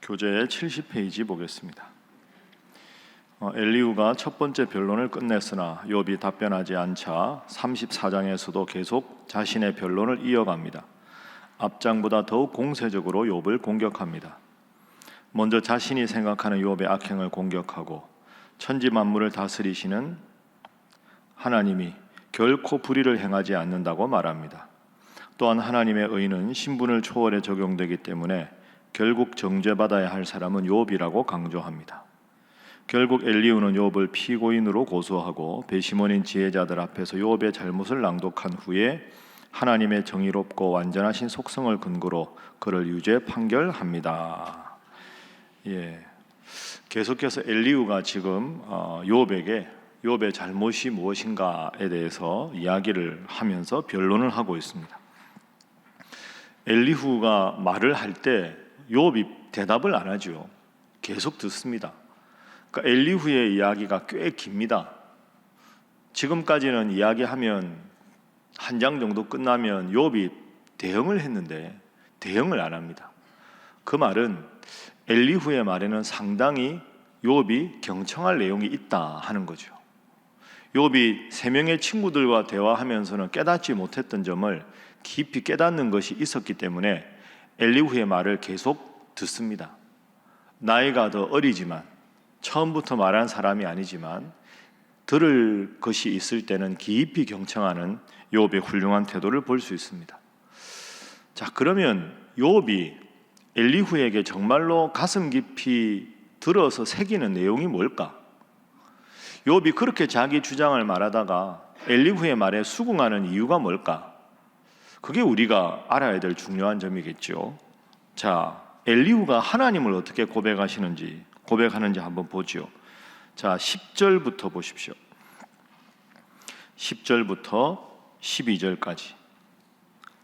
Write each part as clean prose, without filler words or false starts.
교재 70페이지 보겠습니다. 엘리후가 첫 번째 변론을 끝냈으나 욥이 답변하지 않자 34장에서도 계속 자신의 변론을 이어갑니다. 앞장보다 더욱 공세적으로 욥을 공격합니다. 먼저 자신이 생각하는 욥의 악행을 공격하고 천지 만물을 다스리시는 하나님이 결코 불의를 행하지 않는다고 말합니다. 또한 하나님의 의는 신분을 초월해 적용되기 때문에 결국 정죄받아야 할 사람은 욥이라고 강조합니다. 결국 엘리후는 욥을 피고인으로 고소하고 배심원인 지혜자들 앞에서 욥의 잘못을 낭독한 후에 하나님의 정의롭고 완전하신 속성을 근거로 그를 유죄 판결합니다. 계속해서 엘리후가 지금 욥에게 욥의 잘못이 무엇인가에 대해서 이야기를 하면서 변론을 하고 있습니다. 엘리후가 말을 할 때 욥이 대답을 안 하죠. 계속 듣습니다. 그러니까 엘리후의 이야기가 꽤 깁니다. 지금까지는 이야기하면 한 장 정도 끝나면 욥이 대응을 했는데 대응을 안 합니다. 그 말은 엘리후의 말에는 상당히 욥이 경청할 내용이 있다 하는 거죠. 욥이 세 명의 친구들과 대화하면서는 깨닫지 못했던 점을 깊이 깨닫는 것이 있었기 때문에 엘리후의 말을 계속 듣습니다. 나이가 더 어리지만 처음부터 말한 사람이 아니지만 들을 것이 있을 때는 깊이 경청하는 욥의 훌륭한 태도를 볼 수 있습니다. 자, 그러면 욥이 엘리후에게 정말로 가슴 깊이 들어서 새기는 내용이 뭘까? 욥이 그렇게 자기 주장을 말하다가 엘리후의 말에 수긍하는 이유가 뭘까? 그게 우리가 알아야 될 중요한 점이겠죠. 자, 엘리후가 하나님을 어떻게 고백하는지 한번 보죠. 자, 10절부터 보십시오. 10절부터 12절까지.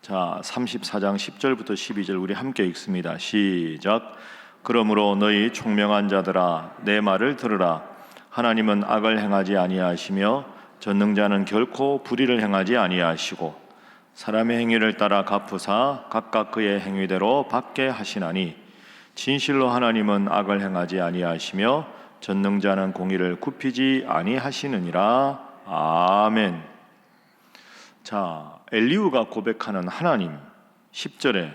자, 34장 10절부터 12절 우리 함께 읽습니다. 시작. 그러므로 너희 총명한 자들아 내 말을 들으라. 하나님은 악을 행하지 아니하시며 전능자는 결코 불의를 행하지 아니하시고 사람의 행위를 따라 갚으사 각각 그의 행위대로 받게 하시나니 진실로 하나님은 악을 행하지 아니하시며 전능자는 공의를 굽히지 아니하시느니라. 아멘. 자, 엘리후가 고백하는 하나님 10절에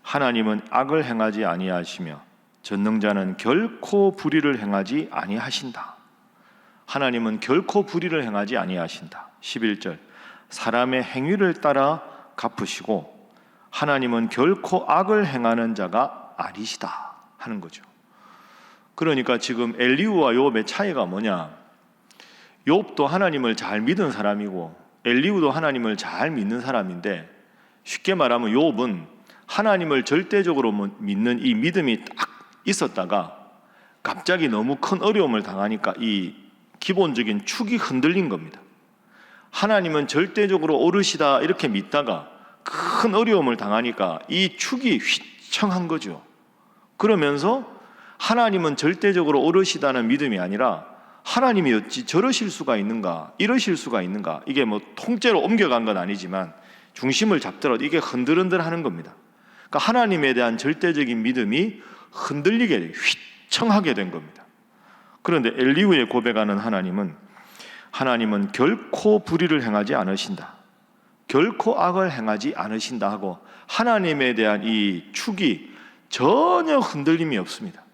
하나님은 악을 행하지 아니하시며 전능자는 결코 불의를 행하지 아니하신다. 하나님은 결코 불의를 행하지 아니하신다. 11절 사람의 행위를 따라 갚으시고 하나님은 결코 악을 행하는 자가 아니시다 하는 거죠. 그러니까 지금 엘리후와 욥의 차이가 뭐냐? 욥도 하나님을 잘 믿은 사람이고 엘리후도 하나님을 잘 믿는 사람인데 쉽게 말하면 욥은 하나님을 절대적으로 믿는 이 믿음이 딱 있었다가 갑자기 너무 큰 어려움을 당하니까 이 기본적인 축이 흔들린 겁니다. 하나님은 절대적으로 옳으시다 이렇게 믿다가 큰 어려움을 당하니까 이 축이 휘청한 거죠. 그러면서 하나님은 절대적으로 옳으시다는 믿음이 아니라 하나님이 어찌 저러실 수가 있는가, 이러실 수가 있는가, 이게 뭐 통째로 옮겨간 건 아니지만 중심을 잡더라도 이게 흔들흔들 하는 겁니다. 그러니까 하나님에 대한 절대적인 믿음이 흔들리게 돼요. 휘청하게 된 겁니다. 그런데 엘리후의 고백하는 하나님은 결코 불의를 행하지 않으신다, 결코 악을 행하지 않으신다 하고 하나님에 대한 이 축이 전혀 흔들림이 없습니다.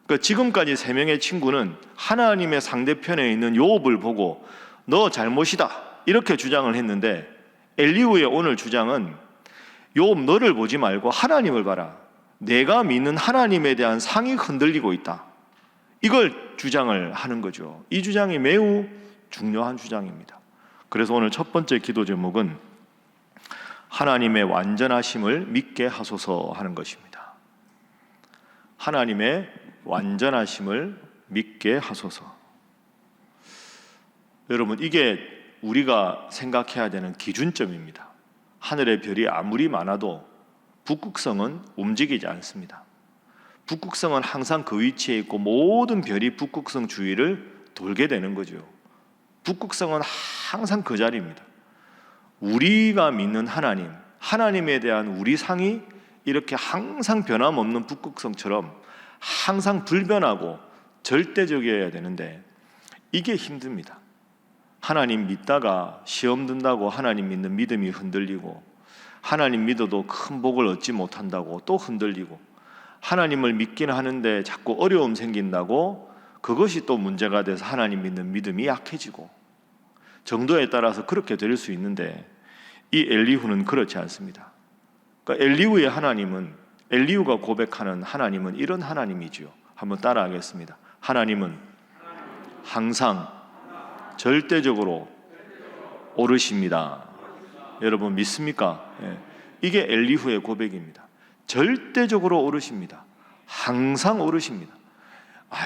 그러니까 지금까지 세 명의 친구는 하나님의 상대편에 있는 욥을 보고 너 잘못이다 이렇게 주장을 했는데 엘리후의 오늘 주장은 욥 너를 보지 말고 하나님을 봐라. 내가 믿는 하나님에 대한 상이 흔들리고 있다. 이걸 주장을 하는 거죠. 이 주장이 매우 중요한 주장입니다. 그래서 오늘 첫 번째 기도 제목은 하나님의 완전하심을 믿게 하소서 하는 것입니다. 하나님의 완전하심을 믿게 하소서. 여러분, 이게 우리가 생각해야 되는 기준점입니다. 하늘의 별이 아무리 많아도 북극성은 움직이지 않습니다. 북극성은 항상 그 위치에 있고 모든 별이 북극성 주위를 돌게 되는 거죠. 북극성은 항상 그 자리입니다. 우리가 믿는 하나님에 대한 우리 상이 이렇게 항상 변함없는 북극성처럼 항상 불변하고 절대적이어야 되는데 이게 힘듭니다. 하나님 믿다가 시험 든다고 하나님 믿는 믿음이 흔들리고, 하나님 믿어도 큰 복을 얻지 못한다고 또 흔들리고, 하나님을 믿긴 하는데 자꾸 어려움 생긴다고 그것이 또 문제가 돼서 하나님 믿는 믿음이 약해지고, 정도에 따라서 그렇게 될 수 있는데 이 엘리후는 그렇지 않습니다. 그러니까 엘리후의 하나님은, 엘리후가 고백하는 하나님은 이런 하나님이지요. 한번 따라하겠습니다. 하나님은 항상 절대적으로 오르십니다. 여러분 믿습니까? 이게 엘리후의 고백입니다. 절대적으로 오르십니다. 항상 오르십니다.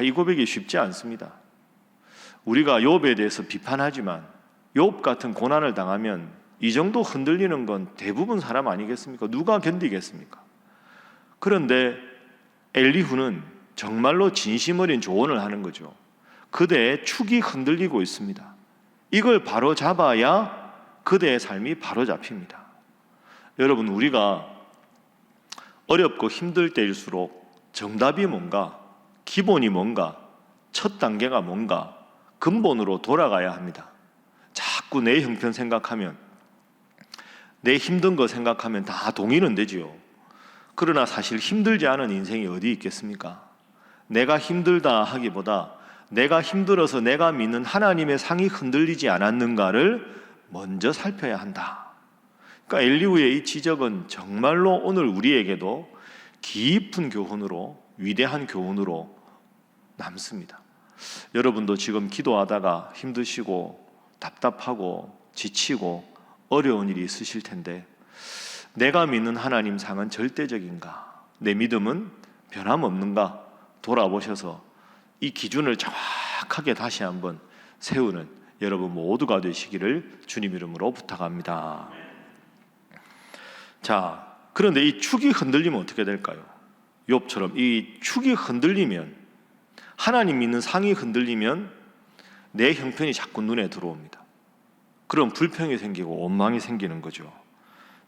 이 고백이 쉽지 않습니다. 우리가 욥에 대해서 비판하지만 욥 같은 고난을 당하면 이 정도 흔들리는 건 대부분 사람 아니겠습니까? 누가 견디겠습니까? 그런데 엘리후는 정말로 진심 어린 조언을 하는 거죠. 그대의 축이 흔들리고 있습니다. 이걸 바로 잡아야 그대의 삶이 바로 잡힙니다. 여러분, 우리가 어렵고 힘들 때일수록 정답이 뭔가, 기본이 뭔가, 첫 단계가 뭔가 근본으로 돌아가야 합니다. 자꾸 내 형편 생각하면, 내 힘든 거 생각하면 다 동의는 되지요. 그러나 사실 힘들지 않은 인생이 어디 있겠습니까? 내가 힘들다 하기보다 내가 힘들어서 내가 믿는 하나님의 상이 흔들리지 않았는가를 먼저 살펴야 한다. 그러니까 엘리후의 이 지적은 정말로 오늘 우리에게도 깊은 교훈으로, 위대한 교훈으로 남습니다. 여러분도 지금 기도하다가 힘드시고 답답하고 지치고 어려운 일이 있으실 텐데, 내가 믿는 하나님 상은 절대적인가? 내 믿음은 변함없는가? 돌아보셔서 이 기준을 정확하게 다시 한번 세우는 여러분 모두가 되시기를 주님 이름으로 부탁합니다. 자, 그런데 이 축이 흔들리면 어떻게 될까요? 욥처럼 이 축이 흔들리면, 하나님 믿는 상이 흔들리면 내 형편이 자꾸 눈에 들어옵니다. 그럼 불평이 생기고 원망이 생기는 거죠.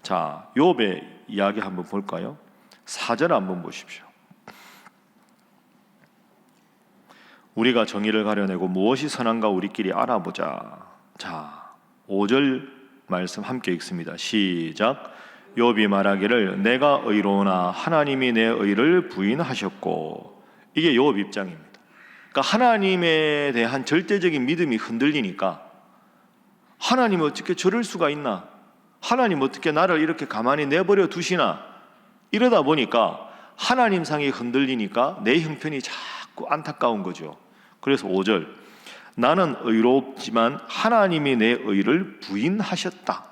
자, 욥의 이야기 한번 볼까요? 4절 한번 보십시오. 우리가 정의를 가려내고 무엇이 선한가 우리끼리 알아보자. 자, 5절 말씀 함께 읽습니다. 시작. 욥이 말하기를 내가 의로우나 하나님이 내 의를 부인하셨고. 이게 욥 입장입니다. 그러니까 하나님에 대한 절대적인 믿음이 흔들리니까, 하나님 어떻게 저럴 수가 있나? 하나님 어떻게 나를 이렇게 가만히 내버려 두시나? 이러다 보니까 하나님 상이 흔들리니까 내 형편이 자꾸 안타까운 거죠. 그래서 5절, 나는 의롭지만 하나님이 내 의를 부인하셨다.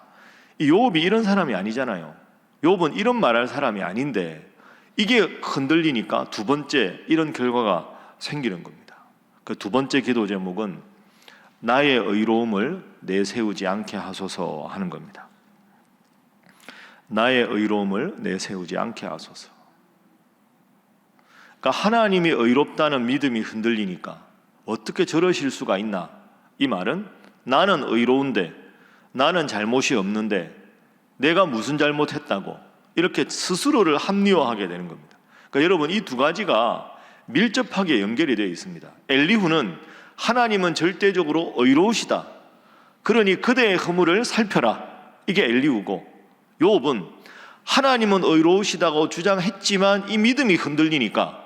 이 욥이 이런 사람이 아니잖아요. 욥은 이런 말할 사람이 아닌데 이게 흔들리니까 두 번째 이런 결과가 생기는 겁니다. 그 두 번째 기도 제목은 나의 의로움을 내세우지 않게 하소서 하는 겁니다. 나의 의로움을 내세우지 않게 하소서. 그러니까 하나님이 의롭다는 믿음이 흔들리니까 어떻게 저러실 수가 있나? 이 말은 나는 의로운데, 나는 잘못이 없는데 내가 무슨 잘못했다고 이렇게 스스로를 합리화하게 되는 겁니다. 그러니까 여러분, 이 두 가지가 밀접하게 연결이 되어 있습니다. 엘리후는 하나님은 절대적으로 의로우시다, 그러니 그대의 허물을 살펴라, 이게 엘리후고, 욥은 하나님은 의로우시다고 주장했지만 이 믿음이 흔들리니까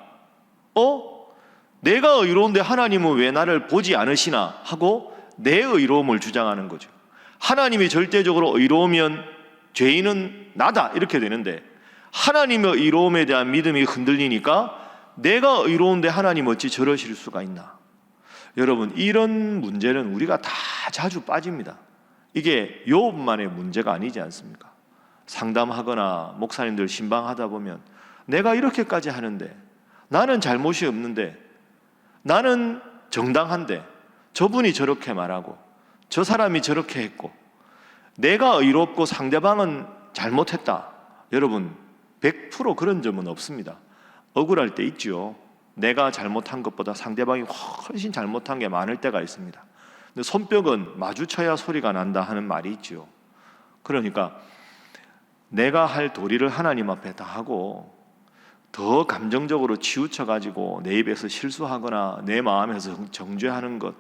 내가 의로운데 하나님은 왜 나를 보지 않으시나 하고 내 의로움을 주장하는 거죠. 하나님이 절대적으로 의로우면 죄인은 나다 이렇게 되는데, 하나님의 의로움에 대한 믿음이 흔들리니까 내가 의로운데 하나님 어찌 저러실 수가 있나? 여러분, 이런 문제는 우리가 다 자주 빠집니다. 이게 욥만의 문제가 아니지 않습니까? 상담하거나 목사님들 신방하다 보면 내가 이렇게까지 하는데, 나는 잘못이 없는데, 나는 정당한데 저분이 저렇게 말하고 저 사람이 저렇게 했고 내가 의롭고 상대방은 잘못했다. 여러분, 100% 그런 점은 없습니다. 억울할 때 있죠. 내가 잘못한 것보다 상대방이 훨씬 잘못한 게 많을 때가 있습니다. 근데 손뼉은 마주쳐야 소리가 난다 하는 말이 있죠. 그러니까 내가 할 도리를 하나님 앞에 다 하고 더 감정적으로 치우쳐가지고 내 입에서 실수하거나 내 마음에서 정죄하는 것,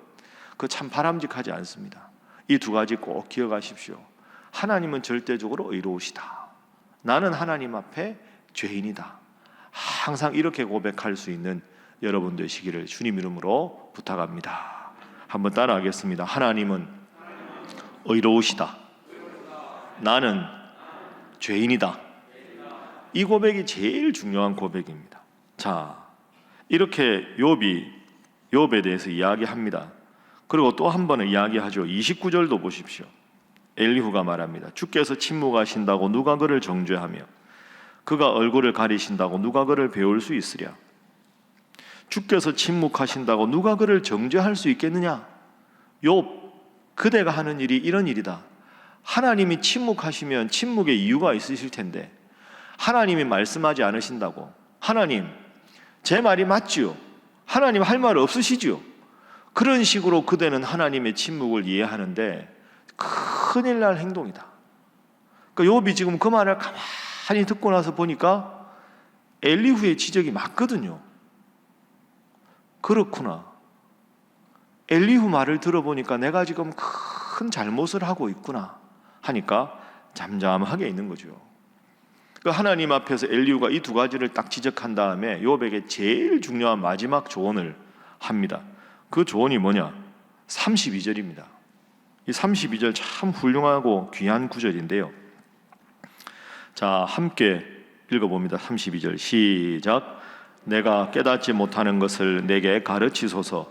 그거 참 바람직하지 않습니다. 이 두 가지 꼭 기억하십시오. 하나님은 절대적으로 의로우시다. 나는 하나님 앞에 죄인이다. 항상 이렇게 고백할 수 있는 여러분 되시기를 주님 이름으로 부탁합니다. 한번 따라하겠습니다. 하나님은 의로우시다. 나는 죄인이다. 이 고백이 제일 중요한 고백입니다. 자, 이렇게 욥에 대해서 이야기합니다. 그리고 또 한 번은 이야기하죠. 29절도 보십시오. 엘리후가 말합니다. 주께서 침묵하신다고 누가 그를 정죄하며 그가 얼굴을 가리신다고 누가 그를 배울 수 있으랴. 주께서 침묵하신다고 누가 그를 정죄할 수 있겠느냐. 욥, 그대가 하는 일이 이런 일이다. 하나님이 침묵하시면 침묵의 이유가 있으실 텐데 하나님이 말씀하지 않으신다고. 하나님, 제 말이 맞지요? 하나님 할 말 없으시지요? 그런 식으로 그대는 하나님의 침묵을 이해하는데 큰일 날 행동이다. 그러니까 욥이 지금 그 말을 가만히 듣고 나서 보니까 엘리후의 지적이 맞거든요. 그렇구나. 엘리후 말을 들어보니까 내가 지금 큰 잘못을 하고 있구나 하니까 잠잠하게 있는 거죠. 그러니까 하나님 앞에서 엘리후가 이 두 가지를 딱 지적한 다음에 욥에게 제일 중요한 마지막 조언을 합니다. 그 조언이 뭐냐? 32절입니다. 이 32절 참 훌륭하고 귀한 구절인데요. 자, 함께 읽어봅니다. 32절 시작. 내가 깨닫지 못하는 것을 내게 가르치소서.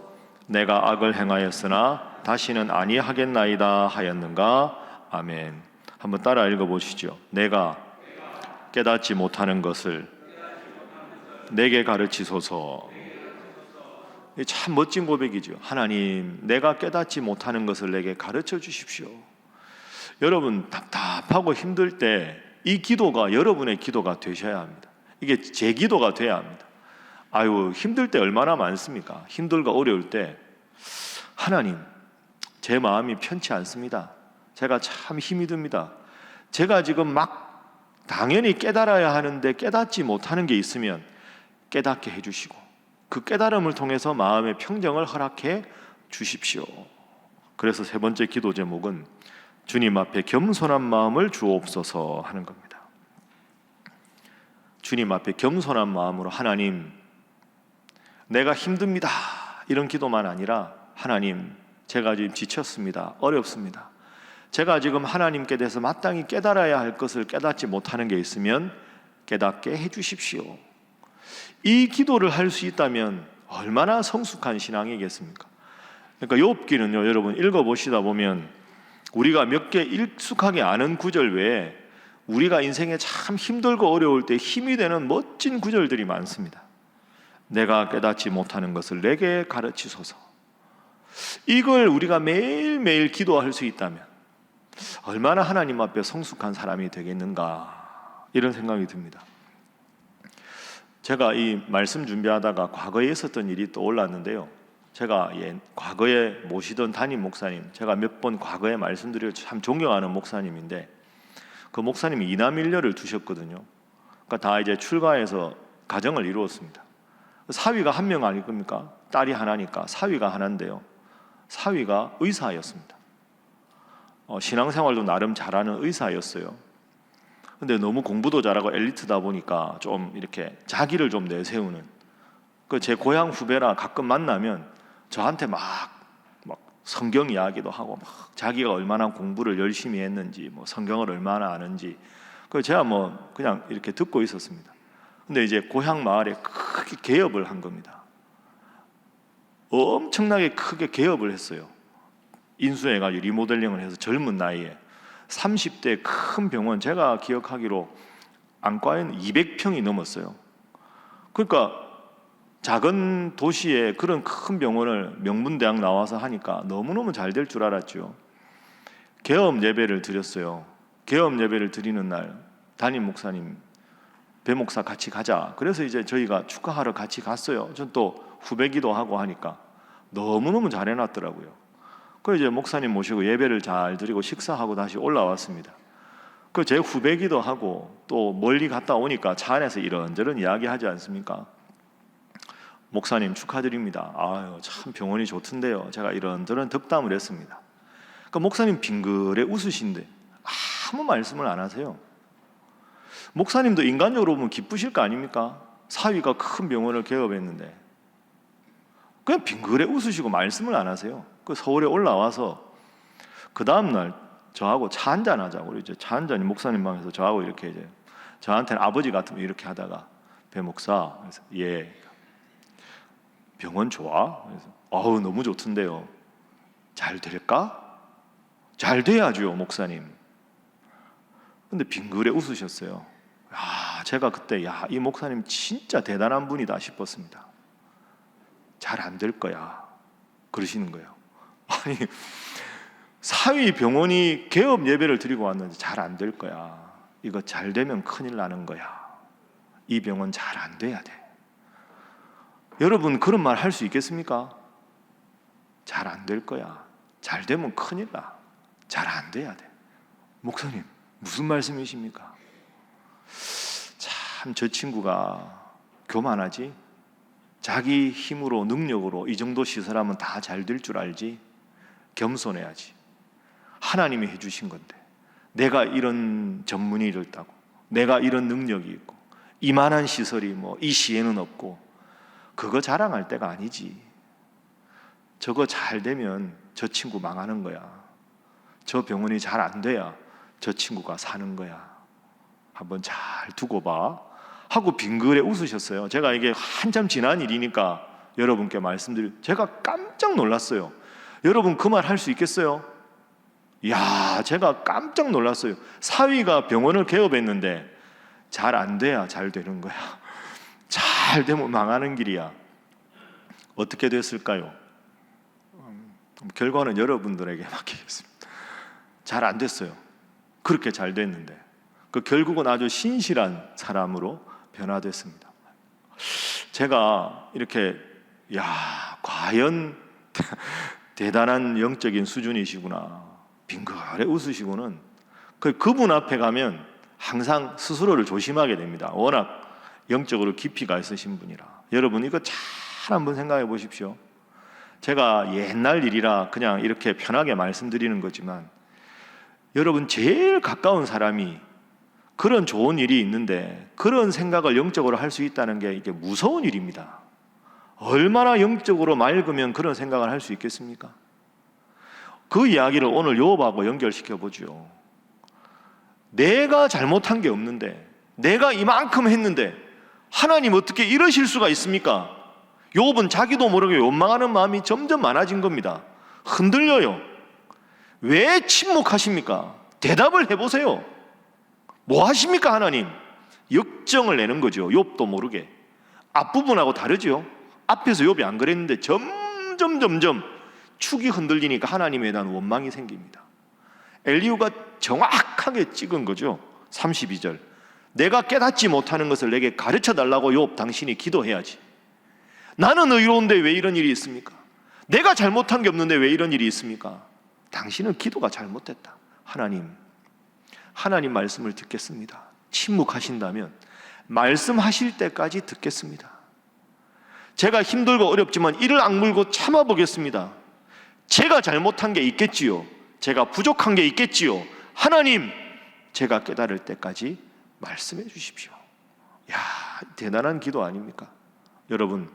내가 악을 행하였으나 다시는 아니하겠나이다 하였는가? 아멘. 한번 따라 읽어보시죠. 내가 깨닫지 못하는 것을 내게 가르치소서. 참 멋진 고백이죠. 하나님, 내가 깨닫지 못하는 것을 내게 가르쳐 주십시오. 여러분 답답하고 힘들 때 이 기도가 여러분의 기도가 되셔야 합니다. 이게 제 기도가 돼야 합니다. 아유, 힘들 때 얼마나 많습니까? 힘들고 어려울 때 하나님, 제 마음이 편치 않습니다. 제가 참 힘이 듭니다. 제가 지금 막 당연히 깨달아야 하는데 깨닫지 못하는 게 있으면 깨닫게 해주시고 그 깨달음을 통해서 마음의 평정을 허락해 주십시오. 그래서 세 번째 기도 제목은 주님 앞에 겸손한 마음을 주옵소서 하는 겁니다. 주님 앞에 겸손한 마음으로 하나님, 내가 힘듭니다. 이런 기도만 아니라 하나님, 제가 지금 지쳤습니다. 어렵습니다. 제가 지금 하나님께 대해서 마땅히 깨달아야 할 것을 깨닫지 못하는 게 있으면 깨닫게 해주십시오. 이 기도를 할 수 있다면 얼마나 성숙한 신앙이겠습니까? 그러니까 욥기는요, 여러분 읽어보시다 보면 우리가 몇 개 익숙하게 아는 구절 외에 우리가 인생에 참 힘들고 어려울 때 힘이 되는 멋진 구절들이 많습니다. 내가 깨닫지 못하는 것을 내게 가르치소서. 이걸 우리가 매일매일 기도할 수 있다면 얼마나 하나님 앞에 성숙한 사람이 되겠는가, 이런 생각이 듭니다. 제가 이 말씀 준비하다가 과거에 있었던 일이 떠올랐는데요. 제가 과거에 모시던 담임 목사님, 제가 몇 번 과거에 말씀드려 참 존경하는 목사님인데 그 목사님이 이남일녀를 두셨거든요. 그러니까 다 이제 출가해서 가정을 이루었습니다. 사위가 한 명 아닐 겁니까? 딸이 하나니까 사위가 하나인데요. 사위가 의사였습니다. 신앙생활도 나름 잘하는 의사였어요. 근데 너무 공부도 잘하고 엘리트다 보니까 좀 이렇게 자기를 좀 내세우는, 그 제 고향 후배라 가끔 만나면 저한테 막 성경 이야기도 하고 막 자기가 얼마나 공부를 열심히 했는지, 뭐 성경을 얼마나 아는지, 그 제가 뭐 그냥 이렇게 듣고 있었습니다. 근데 이제 고향 마을에 크게 개업을 한 겁니다. 엄청나게 크게 개업을 했어요. 인수해가지고 리모델링을 해서 젊은 나이에 30대 큰 병원, 제가 기억하기로 안과에는 200평이 넘었어요. 그러니까 작은 도시에 그런 큰 병원을 명문대학 나와서 하니까 너무너무 잘 될 줄 알았죠. 개업 예배를 드렸어요. 개업 예배를 드리는 날 담임 목사님, 배 목사 같이 가자. 그래서 이제 저희가 축하하러 같이 갔어요. 전 또 후배기도 하고 하니까 너무너무 잘 해놨더라고요. 그 이제 목사님 모시고 예배를 잘 드리고 식사하고 다시 올라왔습니다. 그 제 후배기도 하고 또 멀리 갔다 오니까 차 안에서 이런저런 이야기하지 않습니까? 목사님 축하드립니다. 아유 참 병원이 좋던데요. 제가 이런저런 덕담을 했습니다. 그 목사님 빙그레 웃으신데 아무 말씀을 안 하세요. 목사님도 인간적으로 보면 기쁘실 거 아닙니까? 사위가 큰 병원을 개업했는데 그냥 빙그레 웃으시고 말씀을 안 하세요. 그 서울에 올라와서 그 다음날 저하고 차 한잔 하자고 이제 차 한잔이 목사님 방에서 저하고 이렇게 이제 저한테는 아버지 같으면 이렇게 하다가 배 목사 그래서 예 병원 좋아? 그래서 어우 너무 좋던데요. 잘 될까? 잘 돼야죠 목사님. 근데 빙그레 웃으셨어요. 야, 제가 그때 이 목사님 진짜 대단한 분이다 싶었습니다. 잘 안 될 거야 그러시는 거예요. 아니 사위 병원이 개업 예배를 드리고 왔는데 잘 안 될 거야. 이거 잘 되면 큰일 나는 거야. 이 병원 잘 안 돼야 돼. 여러분 그런 말 할 수 있겠습니까? 잘 안 될 거야. 잘 되면 큰일 나. 잘 안 돼야 돼. 목사님 무슨 말씀이십니까? 참 저 친구가 교만하지? 자기 힘으로 능력으로 이 정도 시설하면 다 잘 될 줄 알지? 겸손해야지. 하나님이 해주신 건데 내가 이런 전문의를 따고 내가 이런 능력이 있고 이만한 시설이 이 시에는 없고 그거 자랑할 때가 아니지. 저거 잘 되면 저 친구 망하는 거야. 저 병원이 잘 안 돼야 저 친구가 사는 거야. 한번 잘 두고 봐 하고 빙그레 웃으셨어요. 제가 이게 한참 지난 일이니까 여러분께 제가 깜짝 놀랐어요. 여러분 그 말 할 수 있겠어요? 이야 제가 깜짝 놀랐어요. 사위가 병원을 개업했는데 잘 안 돼야 잘 되는 거야. 잘 되면 망하는 길이야. 어떻게 됐을까요? 결과는 여러분들에게 맡기겠습니다. 잘 안 됐어요. 그렇게 잘 됐는데 결국은 아주 신실한 사람으로 변화됐습니다. 제가 이렇게 과연 대단한 영적인 수준이시구나 빙그레 웃으시고는 그분 앞에 가면 항상 스스로를 조심하게 됩니다. 워낙 영적으로 깊이가 있으신 분이라. 여러분 이거 잘 한번 생각해 보십시오. 제가 옛날 일이라 그냥 이렇게 편하게 말씀드리는 거지만 여러분 제일 가까운 사람이 그런 좋은 일이 있는데 그런 생각을 영적으로 할 수 있다는 게 이게 무서운 일입니다. 얼마나 영적으로 맑으면 그런 생각을 할 수 있겠습니까? 그 이야기를 오늘 욥하고 연결시켜 보죠. 내가 잘못한 게 없는데 내가 이만큼 했는데 하나님 어떻게 이러실 수가 있습니까? 욥은 자기도 모르게 원망하는 마음이 점점 많아진 겁니다. 흔들려요. 왜 침묵하십니까? 대답을 해보세요. 뭐 하십니까 하나님? 역정을 내는 거죠. 욥도 모르게. 앞부분하고 다르죠. 앞에서 욥이 안 그랬는데 점점 축이 흔들리니까 하나님에 대한 원망이 생깁니다. 엘리후가 정확하게 찍은 거죠. 32절 내가 깨닫지 못하는 것을 내게 가르쳐 달라고 욥 당신이 기도해야지. 나는 의로운데 왜 이런 일이 있습니까? 내가 잘못한 게 없는데 왜 이런 일이 있습니까? 당신은 기도가 잘못됐다. 하나님 말씀을 듣겠습니다. 침묵하신다면 말씀하실 때까지 듣겠습니다. 제가 힘들고 어렵지만 이를 악물고 참아보겠습니다. 제가 잘못한 게 있겠지요. 제가 부족한 게 있겠지요. 하나님, 제가 깨달을 때까지 말씀해 주십시오. 대단한 기도 아닙니까? 여러분,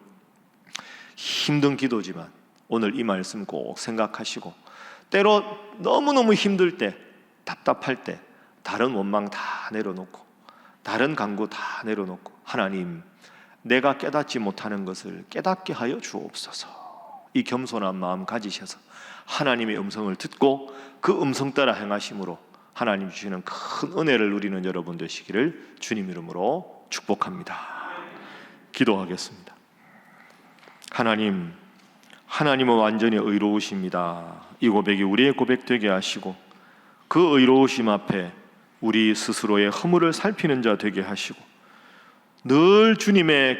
힘든 기도지만 오늘 이 말씀 꼭 생각하시고 때로 너무너무 힘들 때, 답답할 때 다른 원망 다 내려놓고 다른 간구 다 내려놓고 하나님, 내가 깨닫지 못하는 것을 깨닫게 하여 주옵소서. 이 겸손한 마음 가지셔서 하나님의 음성을 듣고 그 음성 따라 행하심으로 하나님 주시는 큰 은혜를 누리는 여러분 되시기를 주님 이름으로 축복합니다. 기도하겠습니다. 하나님은 완전히 의로우십니다. 이 고백이 우리의 고백 되게 하시고 그 의로우심 앞에 우리 스스로의 허물을 살피는 자 되게 하시고 늘 주님의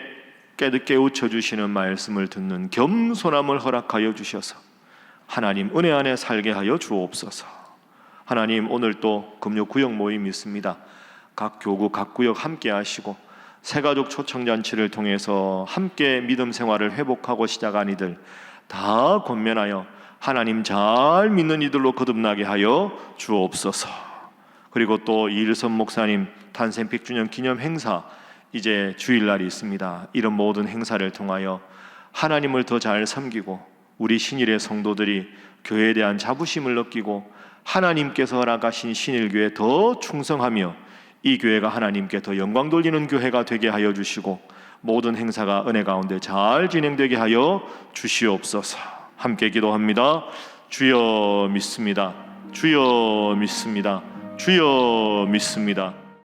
깨우쳐 주시는 말씀을 듣는 겸손함을 허락하여 주셔서 하나님 은혜 안에 살게 하여 주옵소서. 하나님, 오늘 또 금요 구역 모임 있습니다. 각 교구 각 구역 함께 하시고 새가족 초청잔치를 통해서 함께 믿음 생활을 회복하고 시작한 이들 다 권면하여 하나님 잘 믿는 이들로 거듭나게 하여 주옵소서. 그리고 또 이일선 목사님 탄생 100주년 기념 행사 이제 주일날이 있습니다. 이런 모든 행사를 통하여 하나님을 더 잘 섬기고 우리 신일의 성도들이 교회에 대한 자부심을 느끼고 하나님께서 허락하신 신일교회에 더 충성하며 이 교회가 하나님께 더 영광 돌리는 교회가 되게 하여 주시고 모든 행사가 은혜 가운데 잘 진행되게 하여 주시옵소서. 함께 기도합니다. 주여 믿습니다. 주여 믿습니다. 주여 믿습니다.